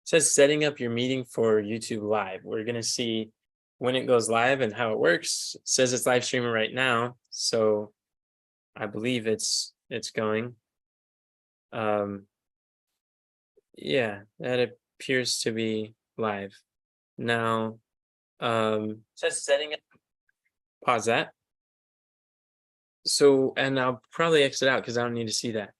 Says setting up your meeting for YouTube Live. We're gonna see when it goes live and how it works. It says it's live streaming right now, so I believe it's going. Yeah, that appears to be live. Now, says setting up. Pause that. So, and I'll probably exit out because I don't need to see that.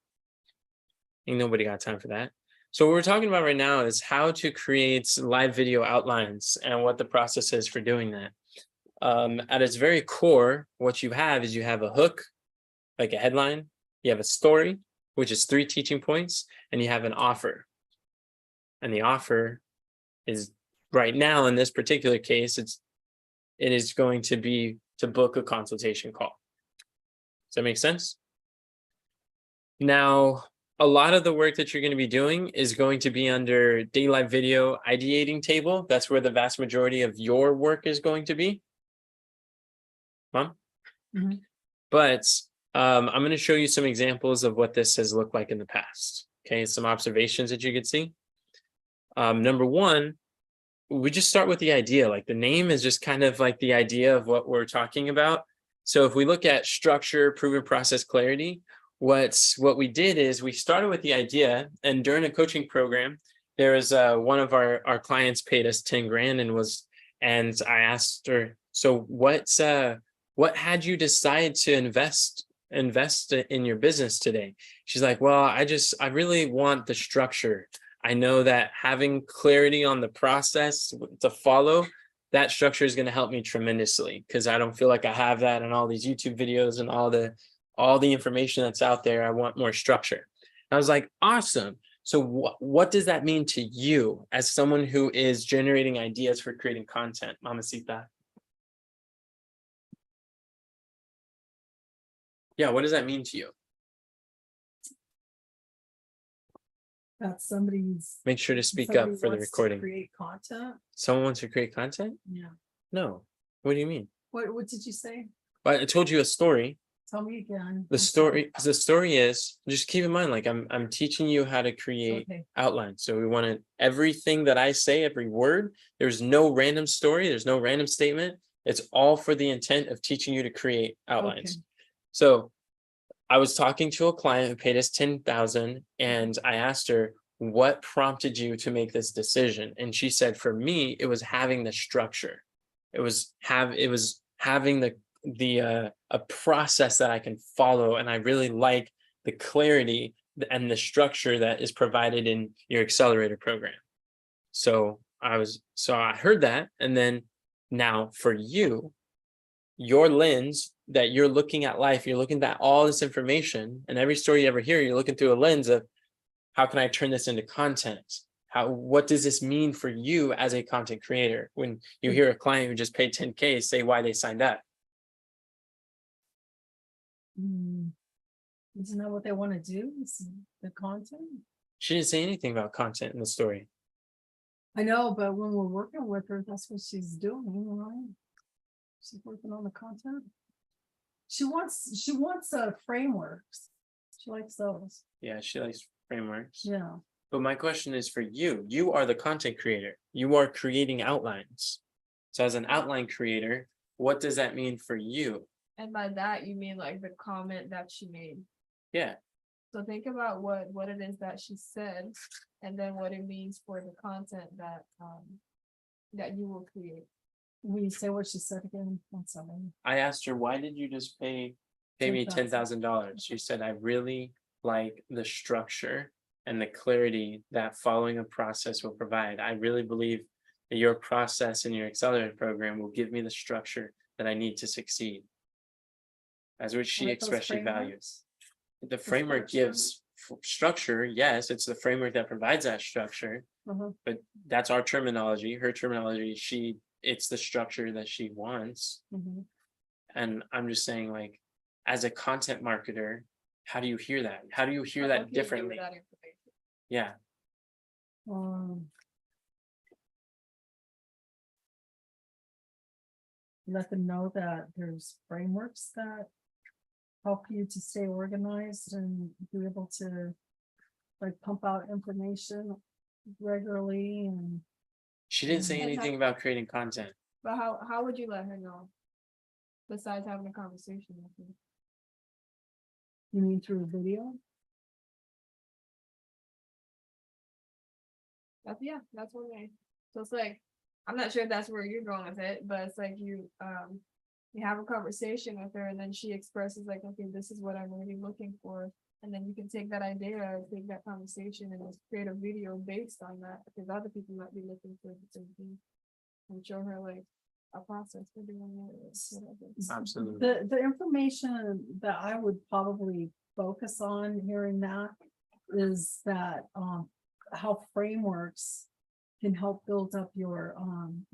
Ain't nobody got time for that. So what we're talking about right now is how to create live video outlines and what the process is for doing that. At its very core, what you have is you have a hook, like a headline, you have a story, which is 3 teaching points, and you have an offer. And the offer is right now in this particular case, it is going to be to book a consultation call. Does that make sense? Now, a lot of the work that you're going to be doing is going to be under Day Live Video ideating table. That's where the vast majority of your work is going to be. Mom? Mhm. But I'm going to show you some examples of what this has looked like in the past. Okay, some observations that you could see. Number one, we just start with the idea. Like the name is just kind of like the idea of what we're talking about. So if we look at structure, proven process, clarity, what we did is we started with the idea, and during a coaching program, there was one of our clients paid us 10 grand and I asked her, so what had you decide to invest in your business today? She's like, well, I really want the structure. I know that having clarity on the process to follow, that structure is going to help me tremendously because I don't feel like I have that in all these YouTube videos and all the information that's out there. I want more structure. I was like, awesome. So what does that mean to you as someone who is generating ideas for creating content, Mamacita? Yeah, what does that mean to you? That somebody's. Make sure to speak somebody up for the wants to recording. Create content. Someone wants to create content? Yeah. No. What do you mean? What did you say? Well, I told you a story. Tell me again. The story is, just keep in mind, like I'm teaching you how to create Okay. outlines. So we want to, everything that I say, every word, there's no random story, there's no random statement. It's all for the intent of teaching you to create outlines. Okay. So I was talking to a client who paid us 10,000, and I asked her, what prompted you to make this decision? And she said, for me, it was having the structure. It was having a process that I can follow, and I really like the clarity and the structure that is provided in your accelerator program. So I heard that, and then now for you, your lens that you're looking at life, you're looking at all this information, and every story you ever hear, you're looking through a lens of how can I turn this into content? What does this mean for you as a content creator? When you hear a client who just paid 10K say why they signed up. Isn't that what they want to do? Is the content? She didn't say anything about content in the story. I know, but when we're working with her, that's what she's doing, right? She's working on the content. She wants frameworks. She likes those. Yeah, she likes frameworks. Yeah. But my question is for you. You are the content creator. You are creating outlines. So as an outline creator, what does that mean for you? And by that, you mean like the comment that she made. Yeah. So think about what it is that she said, and then what it means for the content that you will create. Will you say what she said again? I asked her, why did you just pay me $10,000? She said, I really like the structure and the clarity that following a process will provide. I really believe that your process and your accelerator program will give me the structure that I need to succeed. That's what she especially values. The framework gives structure. Yes, it's the framework that provides that structure, but that's our terminology. Her terminology, it's the structure that she wants. And I'm just saying, like, as a content marketer, how do you hear that? How do you hear that differently? Yeah. Let them know that there's frameworks that help you to stay organized and be able to like pump out information regularly and She didn't say And anything about creating content. But how would you let her know? Besides having a conversation with her? you mean through a video? That's one way. So it's like, I'm not sure if that's where you're going with it, but it's like you have a conversation with her and then she expresses like, okay, this is what I'm really looking for. And then you can take that idea, take that conversation and just create a video based on that, because other people might be looking for the same thing. And show her like a process for doing it. Or whatever. Absolutely. The information that I would probably focus on hearing that is that how frameworks can help build up your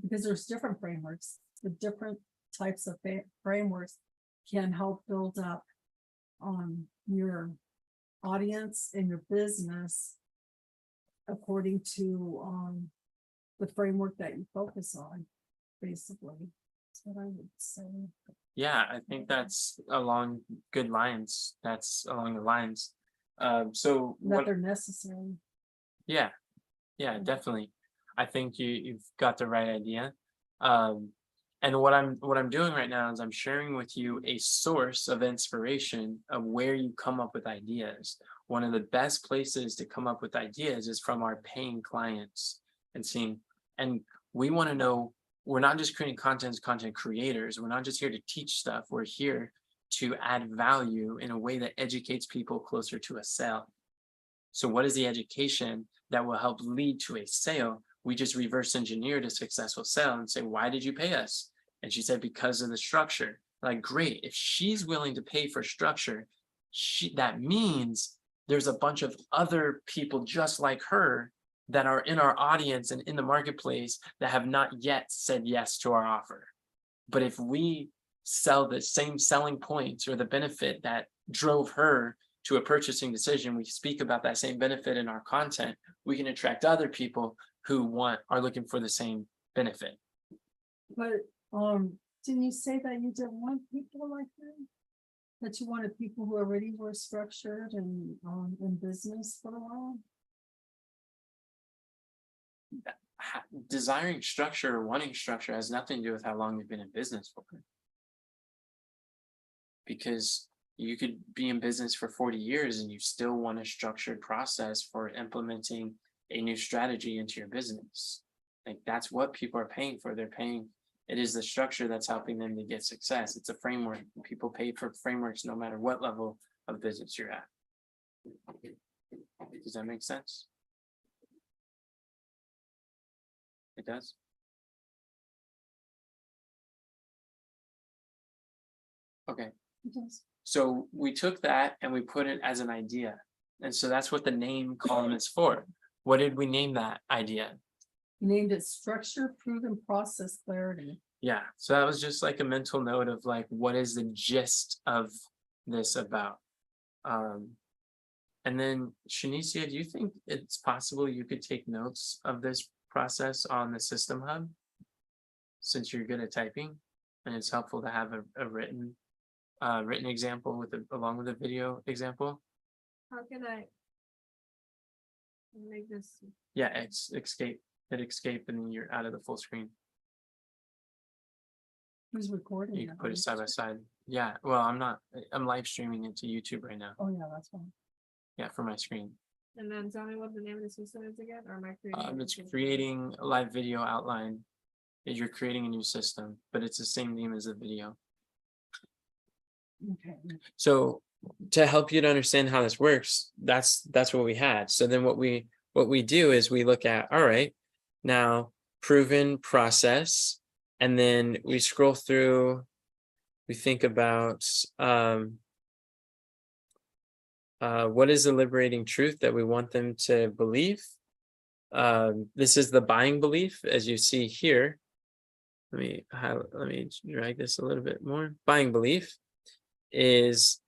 because there's different frameworks, the different types of frameworks can help build up your audience and your business according to the framework that you focus on, basically. That's what I would say. Yeah, I think that's along good lines. That's along the lines. So That what, they're necessary. yeah, definitely. I think you've got the right idea. And what I'm doing right now is I'm sharing with you a source of inspiration of where you come up with ideas. One of the best places to come up with ideas is from our paying clients and we want to know, we're not just creating content as content creators. We're not just here to teach stuff. We're here to add value in a way that educates people closer to a sale. So what is the education that will help lead to a sale? We just reverse engineered a successful sale and say, why did you pay us? And she said, because of the structure. Like, great. If she's willing to pay for structure, that means there's a bunch of other people just like her that are in our audience and in the marketplace that have not yet said yes to our offer. But if we sell the same selling points or the benefit that drove her to a purchasing decision, we speak about that same benefit in our content, we can attract other people who are looking for the same benefit. But didn't you say that you didn't want people like that? That you wanted people who already were structured and in business for a while? Desiring structure or wanting structure has nothing to do with how long you've been in business for. Because you could be in business for 40 years and you still want a structured process for implementing a new strategy into your business. Like, that's what people are paying for. It is the structure that's helping them to get success. It's a framework. People pay for frameworks no matter what level of business you're at. Does that make sense? It does. Okay. Yes. So we took that and we put it as an idea. And so that's what the name column is for. What did we name that idea? You named it structure, proven process, clarity. Yeah, so that was just like a mental note of like, what is the gist of this about? And then Shanicia, do you think it's possible you could take notes of this process on the System Hub? Since you're good at typing and it's helpful to have a written example along with a video example. How can I make this? Yeah, escape, hit escape, and then you're out of the full screen. Who's recording? You can that? put it side by side. Yeah, well, I'm live streaming into YouTube right now. Oh, yeah, that's fine. Yeah, for my screen. And then tell me what the name of the system is again, or am I creating? It's creating a live video outline. You're creating a new system, but it's the same name as the video. Okay. So to help you to understand how this works, that's what we had. So then what we do is we look at, all right, now proven process, and then we scroll through, we think about what is the liberating truth that we want them to believe. This is the buying belief, as you see here. Let me drag this a little bit more. Buying belief is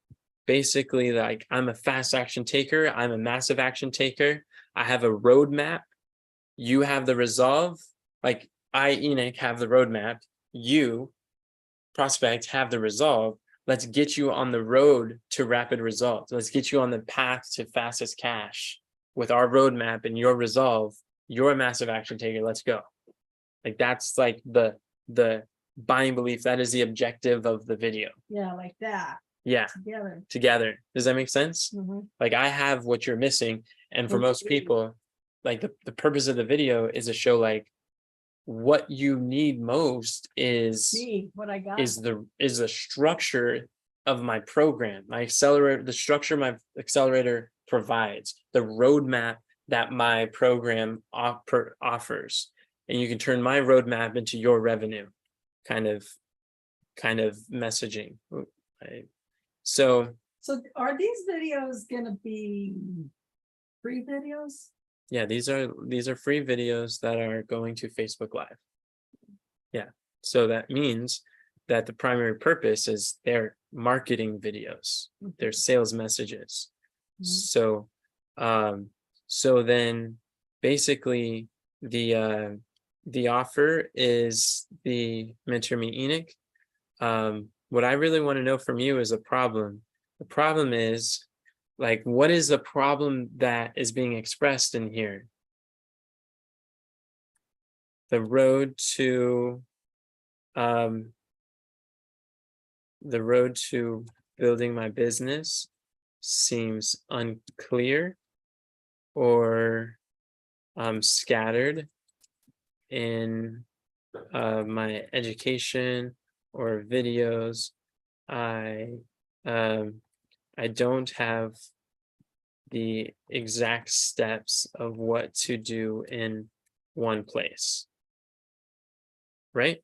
basically like, I'm a fast action taker. I'm a massive action taker. I have a roadmap. You have the resolve. Like, I, Enoch, have the roadmap. You, prospect, have the resolve. let's get you on the road to rapid results. Let's get you on the path to fastest cash with our roadmap and your resolve. You're a massive action taker. Let's go. Like that's like the buying belief. That is the objective of the video. Yeah, like that, Yeah, together. together. Does that make sense? Mhm. Like I have what you're missing. And for most people, like the purpose of the video is to show like what you need most is See what I got. is the structure of my program, my accelerator, the structure my accelerator provides, the roadmap that my program offers. And you can turn my roadmap into your revenue kind of messaging. Right? So So are these videos gonna be free videos? yeah, these are free videos that are going to Facebook Live. Yeah. So that means that the primary purpose is their marketing videos, their sales messages. Mhm. So then basically the offer is the Mentor Me Enoch. What I really want to know from you is a problem. The problem is like, what is the problem that is being expressed in here? The road to building my business seems unclear or scattered in my education or videos. I don't have the exact steps of what to do in one place. Right?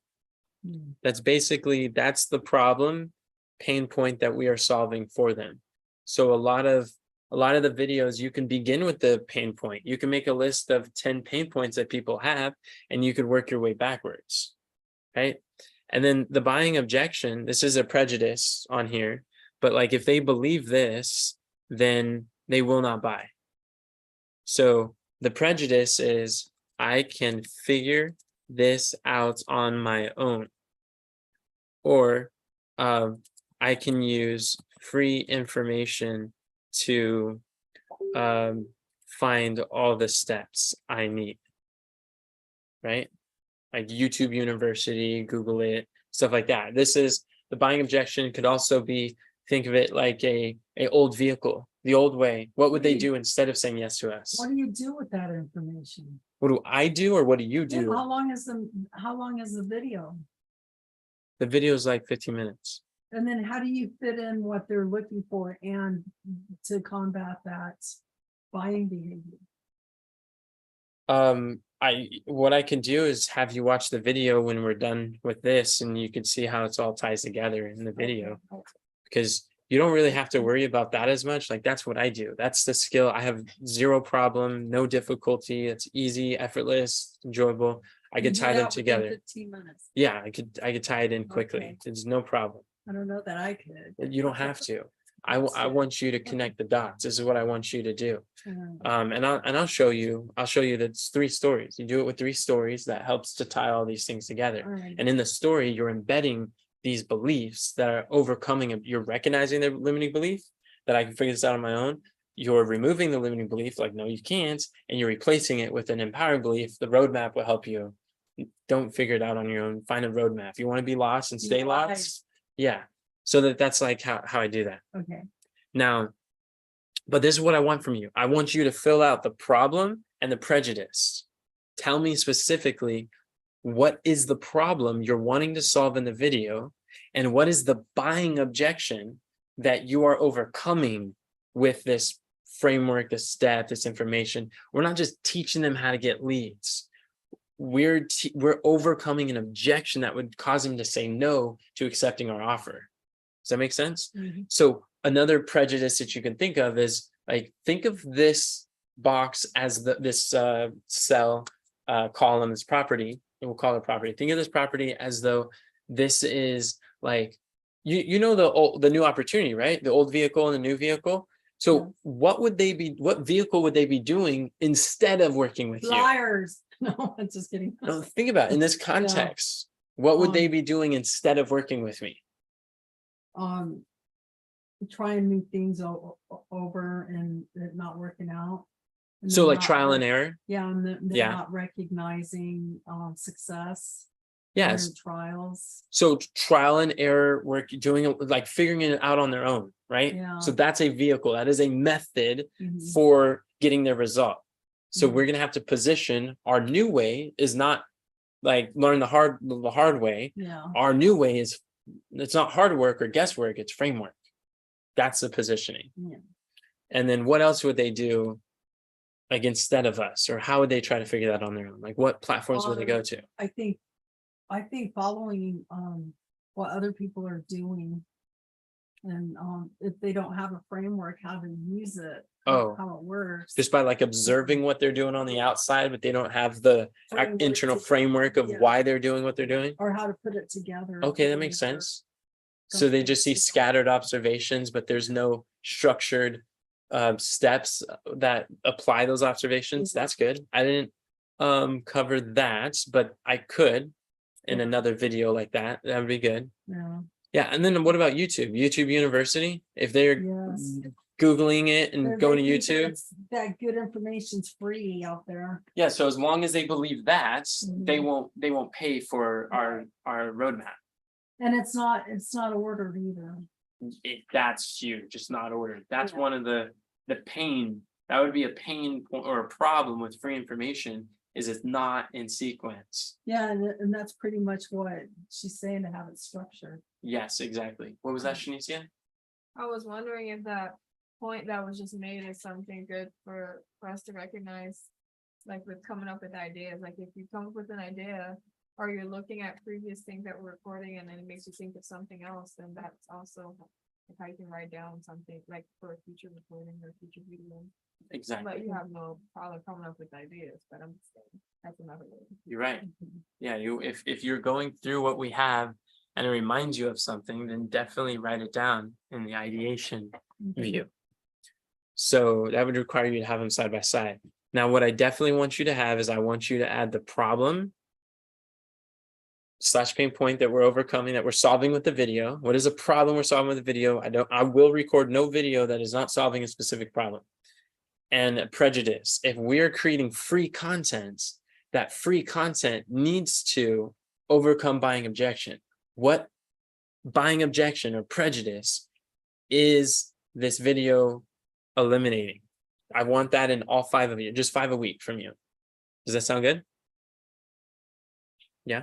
Mm. That's the problem, pain point that we are solving for them. So a lot of the videos, you can begin with the pain point. You can make a list of 10 pain points that people have, and you could work your way backwards, right? And then the buying objection, this is a prejudice on here, but like if they believe this, then they will not buy. So the prejudice is I can figure this out on my own, or I can use free information to find all the steps I need, right? Like YouTube University, Google it, stuff like that. This is the buying objection. Could also be, think of it like a old vehicle, the old way. What would they do instead of saying yes to us? What do you do with that information? What do I do, or what do you Yeah, do? how long is the video? The video is like 15 minutes. And then how do you fit in what they're looking for and to combat that buying behavior? What I can do is have you watch the video when we're done with this, and you can see how it's all ties together in the video, Okay. because you don't really have to worry about that as much. Like that's what I do. That's the skill. I have zero problem, no difficulty. It's easy, effortless, enjoyable. I You could do tie them that within together. 15 minutes. Yeah, I could tie it in quickly. Okay. It's no problem. I don't know that I could. You don't have to. I want you to connect the dots. This is what I want you to do. And I'll show you that it's 3 stories. You do it with 3 stories. That helps to tie all these things together. All right. And in the story, you're embedding these beliefs that are overcoming. You're recognizing the limiting belief that I can figure this out on my own. You're removing the limiting belief, like, no, you can't. And you're replacing it with an empowering belief. The roadmap will help you. Don't figure it out on your own. Find a roadmap. You want to be lost and stay lost? Yeah. So that's like how I do that. Okay. Now, but this is what I want from you. I want you to fill out the problem and the prejudice. Tell me specifically, what is the problem you're wanting to solve in the video, and what is the buying objection that you are overcoming with this framework, this step, this information. We're not just teaching them how to get leads. We're overcoming an objection that would cause them to say no to accepting our offer. Does that make sense? Mhm. So another prejudice that you can think of is, like, think of this box as this cell column, this property, and we'll call it property. Think of this property as though this is like, you know, the new opportunity, right? The old vehicle and the new vehicle. So Yeah. what vehicle would they be doing instead of working with you? Liars. No, I'm just kidding. No, think about it. In this context, what would they be doing instead of working with me? trying new things over and it not working out. And So they're like not trial and rec- error. Yeah, and they're Yeah. not recognizing success. Yes. during Trials. So trial and error work, doing it, like figuring it out on their own, right? Yeah. So that's a vehicle. That is a method Mhm. for getting their result. So Mhm. we're gonna have to position our new way is not like learn the hard way. Yeah, Our new way is it's not hard work or guesswork, it's framework. That's the positioning. yeah. And then what else would they do like instead of us? Or how would they try to figure that on their own? Like what platforms would they go to? I think following what other people are doing. And if they don't have a framework, how to use it, Oh. how it works. Just by like observing what they're doing on the outside, but they don't have the Framework internal to- framework of yeah. why they're doing what they're doing. Or how to put it together. Okay, that makes sense. So they just see scattered observations, but there's no structured steps that apply those observations. Mhm. That's good. I didn't cover that, but I could in Yeah. another video like that. That would be good. Yeah, Yeah, and then what about YouTube? YouTube University? If they're yes. Googling it and going to They think YouTube. that good information's free out there. Yeah, so as long as they believe that, they Mhm. won't pay for our roadmap. And it's not ordered either. That's huge. It's not ordered. That's Yeah. one of the pain. That would be a pain or a problem with free information is it's not in sequence. Yeah, and that's pretty much what she's saying, to have it structured. Yes, exactly. What was that, Shanicia? I was wondering if that point that was just made is something good for us to recognize. Like with coming up with ideas, like if you come up with an idea. Or you're looking at previous things that we're recording and then it makes you think of something else, then that's also. If I can write down something like for a future recording or future video. Exactly. But you have no problem coming up with ideas, but I'm just saying, that's another way. You're right. Yeah, if you're going through what we have and it reminds you of something, then definitely write it down in the ideation view. So that would require you to have them side by side. Now, what I definitely want you to have is I want you to add the problem / pain point that we're overcoming, that we're solving with the video. What is a problem we're solving with the video? I will record no video that is not solving a specific problem. And prejudice. If we're creating free content, that free content needs to overcome buying objection. What buying objection or prejudice is this video eliminating? I want that in all 5 of you, just 5 a week from you. Does that sound good? Yeah.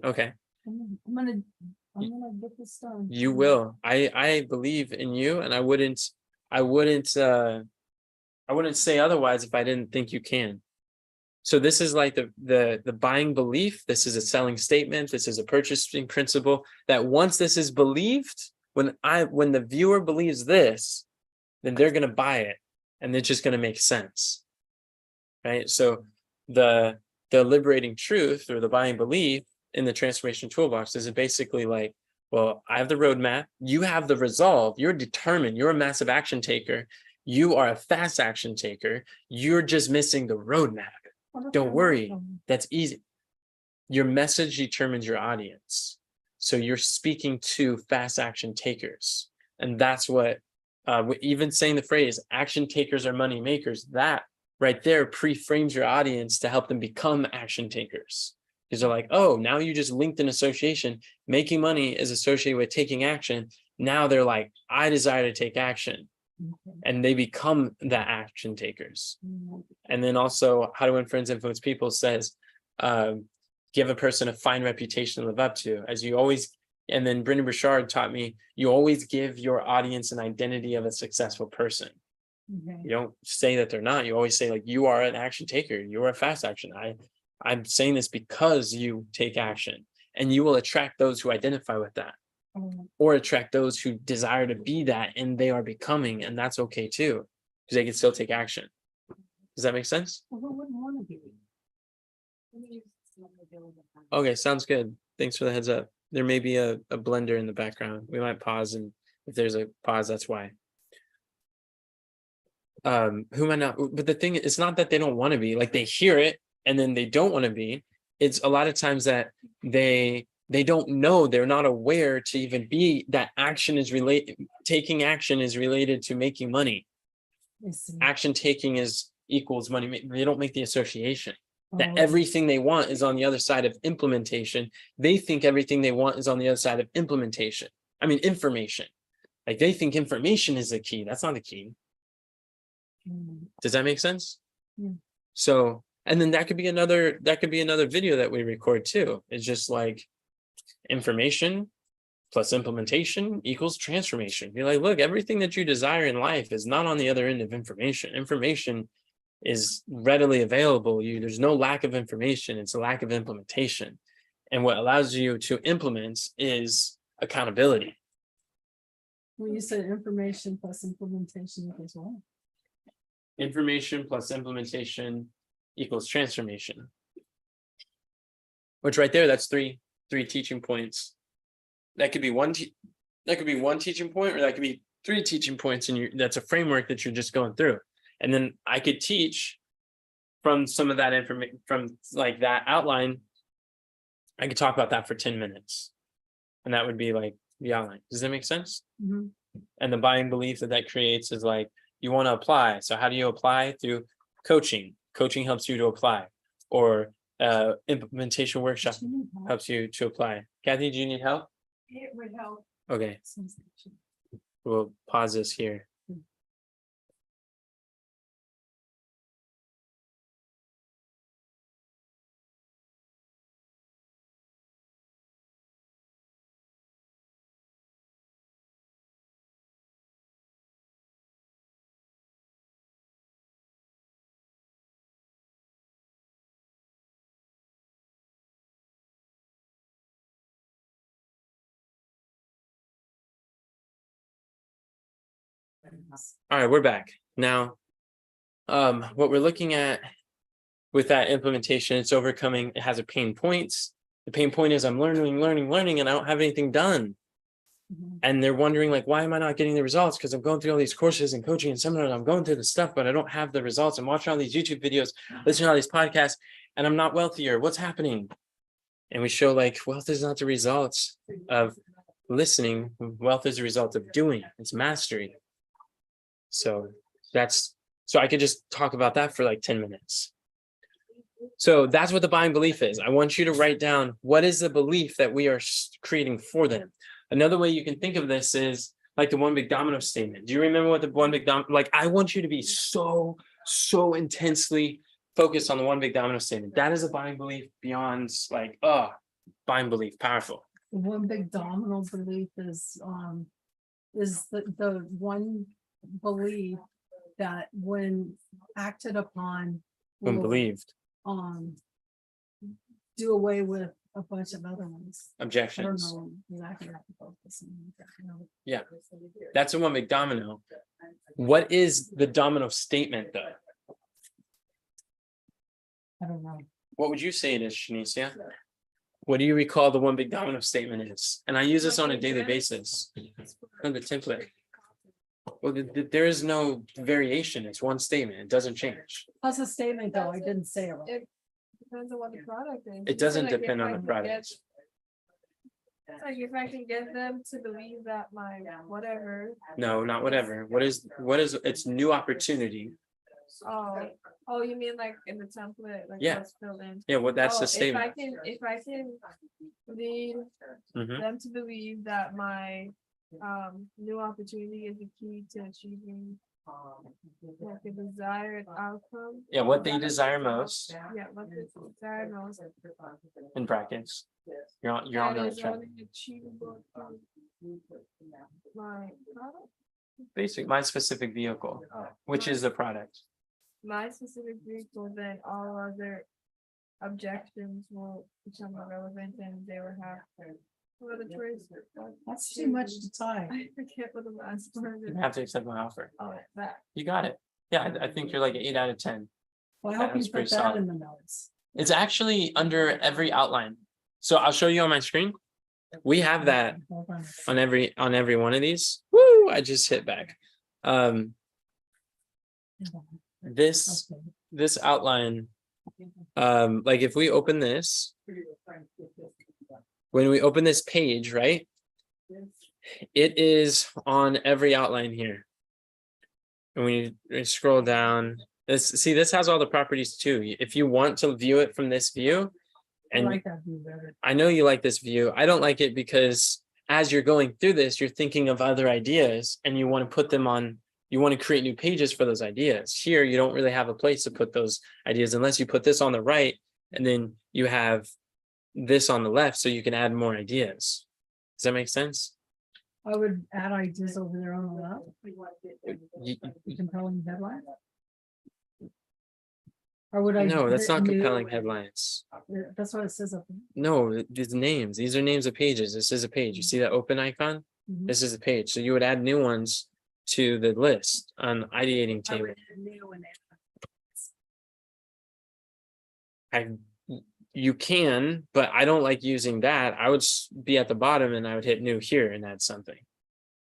Okay. I'm gonna get this done. You will. I believe in you, and I wouldn't say otherwise if I didn't think you can. So this is like the buying belief. This is a selling statement. This is a purchasing principle that once this is believed, when the viewer believes this, then they're going to buy it and it's just going to make sense. Right? So the liberating truth or the buying belief in the transformation toolbox is basically like, well, I have the roadmap, you have the resolve, you're determined, you're a massive action taker, you are a fast action taker, you're just missing the roadmap. Don't worry, that's easy. Your message determines your audience. So you're speaking to fast action takers. And that's what, even saying the phrase, action takers are money makers, that right there pre-frames your audience to help them become action takers. Because they're like, oh, now you just linked an association. Making money is associated with taking action. Now they're like, I desire to take action. And they become the action takers. And then also, How to Win Friends, Influence People says, give a person a fine reputation to live up to. As you always, and then Brendon Burchard taught me, you always give your audience an identity of a successful person. Okay. You don't say that they're not. You always say like, you are an action taker. You are a fast action. I'm saying this because you take action, and you will attract those who identify with that, or attract those who desire to be that and they are becoming, and that's okay too, because they can still take action. Does that make sense? Well, who wouldn't want to be? Okay, sounds good. Thanks for the heads up. There may be a blender in the background. We might pause, and if there's a pause, that's why. Who might not, but the thing is not that they don't want to be, like they hear it and then they don't want to be. It's a lot of times that they they don't know, they're not aware to even be that action is related, taking action is related to making money. I see. Action taking is equals money. They don't make the association that Oh, everything they want is on the other side of implementation. They think everything they want is on the other side of implementation. I mean, information. Like they think information is the key. That's not the key. mm, Does that make sense? Yeah. So, and then that could be another video that we record too. It's just like information plus implementation equals transformation. You're like, look, everything that you desire in life is not on the other end of information. Information is readily available. There's no lack of information. It's a lack of implementation. And what allows you to implement is accountability. When you said information plus implementation equals what? Information plus implementation equals transformation. Which right there, that's three teaching points. That could be one teaching point, or that could be 3 teaching points, and that's a framework that you're just going through. And then I could teach from some of that information, from like that outline. I could talk about that for 10 minutes. And that would be like the outline. Does that make sense? Mhm. And the buying belief that creates is like, you want to apply. So how do you apply? Through coaching. Coaching helps you to apply. Or implementation workshop Do you need help? helps you to apply. Kathy, do you need help? It would help. Okay, Sounds like you- we'll pause this here. All right, we're back now. What we're looking at with that implementation, it's overcoming. It has a pain points. The pain point is I'm learning, and I don't have anything done. Mhm. And they're wondering, like, why am I not getting the results? Because I'm going through all these courses and coaching and seminars. I'm going through the stuff, but I don't have the results. I'm watching all these YouTube videos, listening to all these podcasts, and I'm not wealthier. What's happening? And we show like wealth is not the results of listening. Wealth is a result of doing. It's mastery. So I could just talk about that for like 10 minutes. So that's what the buying belief is. I want you to write down what is the belief that we are creating for them. Another way you can think of this is like the one big domino statement. Do you remember what the one big domino, like I want you to be so intensely focused on the one big domino statement. That is a buying belief beyond like, buying belief, powerful. The one big domino belief is the one belief that when acted upon When will, believed, do away with a bunch of other ones. I don't objections. know exactly what to focus on. Yeah. That's a one big domino. What is the domino statement though? I don't know. What would you say it is, Shanicia? What do you recall the one big domino statement is? And I use this on a daily basis. On the template. Well, there is no variation. It's one statement. It doesn't change. How's the statement though? I didn't say it right. It depends on what the product is. It doesn't Like, if depend I on the can product. It's like if I can get them to believe that my whatever, No, not whatever. What is it's new opportunity. oh, you mean like in the template, like Yeah. what's filled in? Yeah, well, that's Oh, the statement. If I can lead Mhm. them to believe that my new opportunity is the key to achieving like a desired outcome. Yeah, what they desire most Yeah, what they desire most. in practice. You're on the That right is track. only achievable through my product. Basic, my specific vehicle, which is the product. My specific vehicle, then all other objections will become irrelevant and they will have no other choice. That's too much to tie. I forget what the last word You is. have to accept my offer. Oh, that. You got it. Yeah, I think you're like an 8 out of 10. Well, I hope That's you pretty put that solid. in the notes. It's actually under every outline. So I'll show you on my screen. We have that Hold on. on every one of these. Woo! I just hit back. This Okay. outline, like if we open this, when we open this page, right? It is on every outline here. And we scroll down, this has all the properties too. If you want to view it from this view, I and like that view better. I know you like this view. I don't like it because as you're going through this, you're thinking of other ideas and you want to put them on, you want to create new pages for those ideas. Here, you don't really have a place to put those ideas unless you put this on the right and then you have this on the left so you can add more ideas. Does that make sense? I would add ideas over there on the left. Y- Compelling headline. Or would I? No, that's hit not new? compelling headlines. That's what it says up there. No, these names. These are names of pages. This is a page. You see that open icon? Mhm. This is a page. So you would add new ones to the list on ideating I table. would hit new and You can, but I don't like using that. I would be at the bottom and I would hit new here and add something.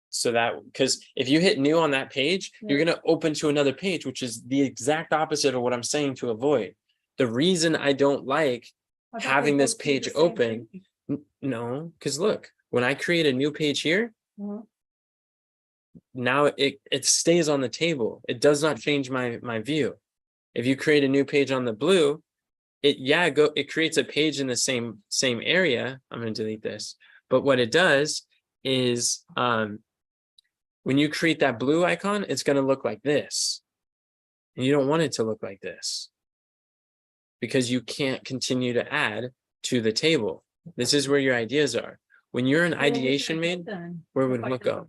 So that, because if you hit new on that page, you're going to open to another page, which is the exact opposite of what I'm saying to avoid. The reason I don't like I thought they having this both do the page same open, thing. no, because look, when I create a new page here, Mhm. now it stays on the table. It does not change my view. If you create a new page on the blue, it creates a page in the same area. I'm going to delete this. But what it does is when you create that blue icon, it's going to look like this. And you don't want it to look like this because you can't continue to add to the table. This is where your ideas are. When you're an Where would ideation I made, go then? where If would I it did go?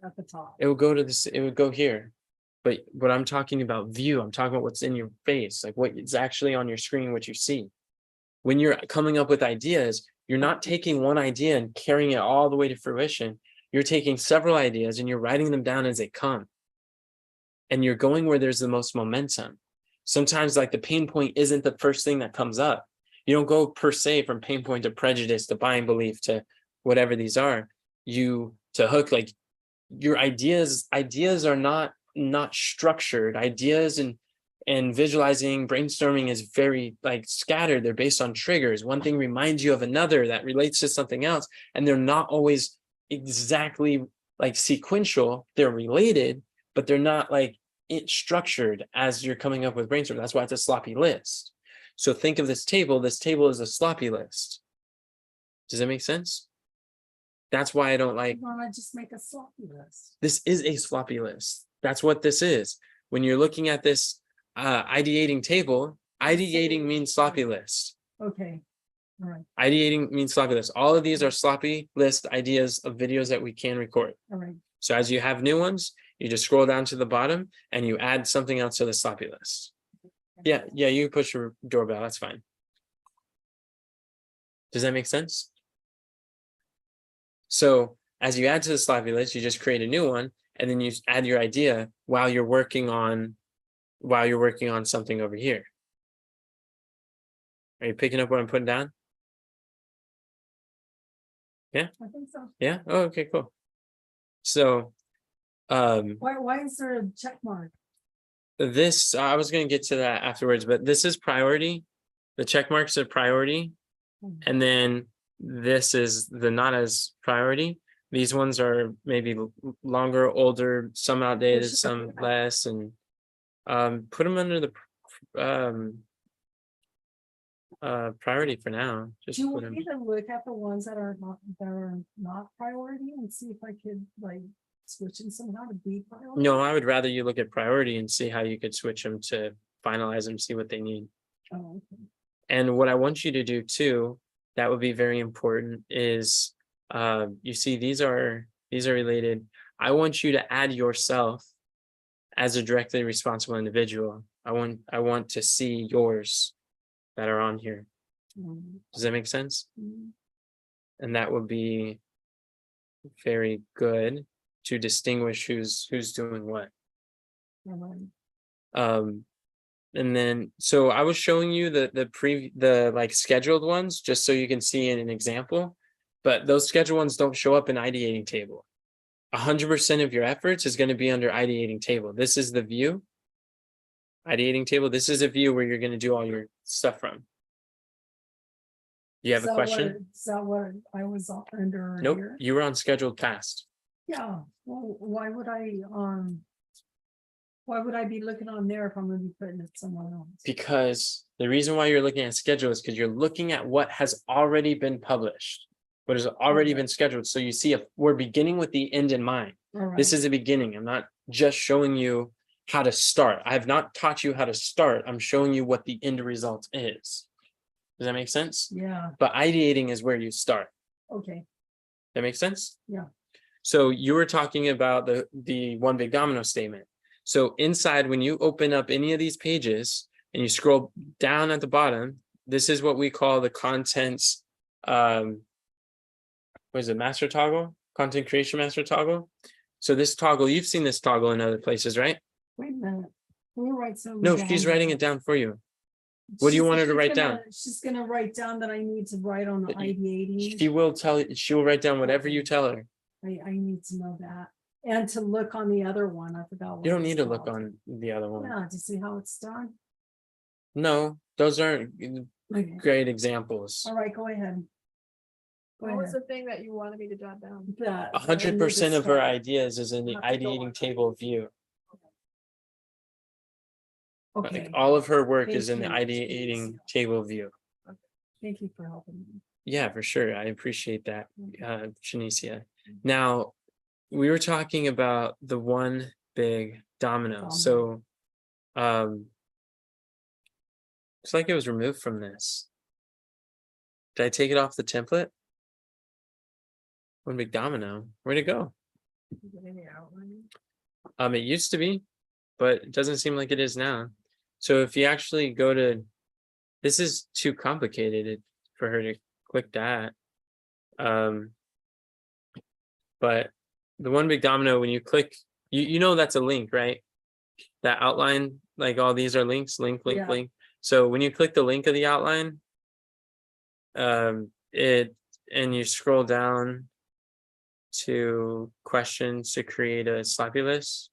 At the top. It would go to this, it would go here. But what I'm talking about view, I'm talking about what's in your face, like what is actually on your screen, what you see. When you're coming up with ideas, you're not taking one idea and carrying it all the way to fruition. You're taking several ideas and you're writing them down as they come. And you're going where there's the most momentum. Sometimes like the pain point isn't the first thing that comes up. You don't go per se from pain point to prejudice to buying belief to whatever these are. You to hook, like your ideas are not structured. Ideas and visualizing, brainstorming is very like scattered. They're based on triggers. One thing reminds you of another that relates to something else, and they're not always exactly like sequential. They're related, but they're not like structured as you're coming up with brainstorm. That's why it's a sloppy list. So think of this table. This table is a sloppy list. Does that make sense? That's why I don't like. Why don't I just make a sloppy list? This is a sloppy list. That's what this is. When you're looking at this ideating table, ideating means sloppy list. Okay, all right, Ideating means sloppy list. All of these are sloppy list ideas of videos that we can record. all right. So as you have new ones, you just scroll down to the bottom and you add something else to the sloppy list. Yeah, you push your doorbell. That's fine. Does that make sense? So as you add to the sloppy list, you just create a new one and then you add your idea while you're working on something over here. Are you picking up what I'm putting down? I think so. Yeah. Oh, okay, cool. So Why is there a check mark? this, I was going to get to that afterwards, but this is priority. The check marks are priority. And then this is the not as priority. These ones are maybe longer, older, some outdated, should some be- less, and put them under the priority for now. Just Do you put want 'em- me to look at the ones that are not priority and see if I could like switch them somehow to be priority? No, I would rather you look at priority and see how you could switch them to finalize them, see what they need. Oh, okay. And what I want you to do too, that would be very important, is you see these are related. I want you to add yourself as a directly responsible individual. I want to see yours that are on here. Does that make sense? Mm. And that would be very good to distinguish who's doing what. All right. And then so I was showing you the like scheduled ones just so you can see in an example, but those scheduled ones don't show up in ideating table. 100% of your efforts is going to be under ideating table. This is the view. Ideating table. This is a view where you're going to do all your stuff from. You have Is a that what- question? Is that what I was under Nope, here? you were on scheduled past. Yeah, well, why would I be looking on there if I'm gonna be putting it somewhere else? Because the reason why you're looking at schedule is because you're looking at what has already been published. What has already Okay. been scheduled. So you see, if we're beginning with the end in mind. All This right. is the beginning. I'm not just showing you how to start. I have not taught you how to start. I'm showing you what the end result is. Does that make sense? Yeah, But ideating is where you start. okay, That makes sense? Yeah. So you were talking about the one big domino statement. So inside, when you open up any of these pages and you scroll down at the bottom, this is what we call the contents. What is it? Master toggle, content creation master toggle. So this toggle, you've seen this toggle in other places, right? wait a minute. Can you write something No, down she's writing here? it down for you. What do you want her to She's write gonna- down? She's gonna write down that I need to write on the But you- ideating. She will write down whatever you tell her. I need to know that. And to look on the other one, I forgot. what You don't it's need to look called. on the other one. Yeah, to see how it's done. No, those aren't Okay, great examples. all right, go ahead. Go What was ahead. the thing that you wanted me to jot down? 100% of her ideas is in the Have to go ideating on. table view. Like Okay, all of her work is in the Thank you. ideating table view. thank you for helping me. Yeah, for sure. I appreciate that, Shanicia. Now, we were talking about the one big domino. So, looks like it was removed from this. Did I take it off the template? One big domino. Where'd it go? Is it in your outline? It used to be, but it doesn't seem like it is now. So if you actually go to, this is too complicated for her to click that. But the one big domino, when you click, you know that's a link, right? That outline, like all these are links, link. Yeah. So when you click the link of the outline, and you scroll down to questions to create a sloppy list.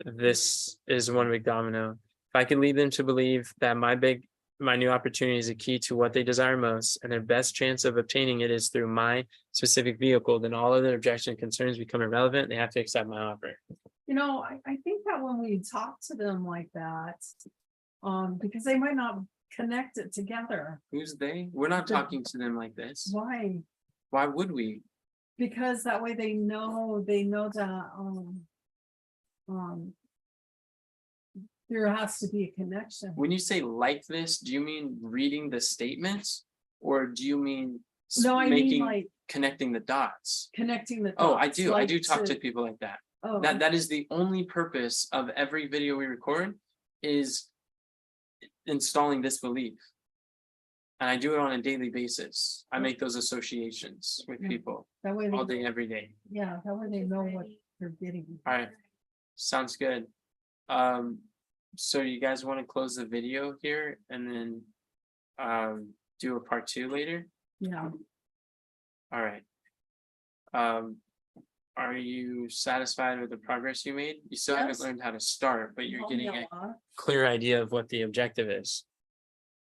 This is one big domino. If I can lead them to believe that my new opportunity is a key to what they desire most, and their best chance of obtaining it is through my specific vehicle, then all other objections and concerns become irrelevant. They have to accept my offer. You know, I think that when we talk to them like that, because they might not connect it together. Who's they? We're not The- talking to them like this. Why? Why would we? Because that way they know that, there has to be a connection. When you say like this, do you mean reading the statements, or do you mean No, I mean making like connecting the dots? connecting the. Oh, I dots, do. I like do talk to people like that. Oh, That is the only purpose of every video we record is installing this belief. And I do it on a daily basis. I make those associations with Yeah. people that way, all they day, every day. yeah, that way they know what they're getting. All right, sounds good. So you guys want to close the video here and then do a part 2 later? Yeah, All right. Are you satisfied with the progress you made? You still haven't Yes. learned how to start, but you're Oh, getting yeah. a clear idea of what the objective is.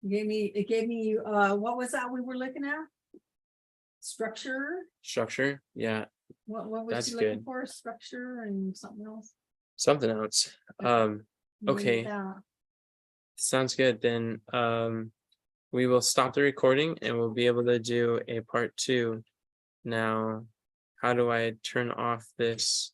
It gave me, what was that we were looking at? Structure, Structure, yeah, what was That's you looking good. for? Structure and something else? something else. Maybe Okay. that. Sounds good. Then we will stop the recording and we'll be able to do a part 2. Now, how do I turn off this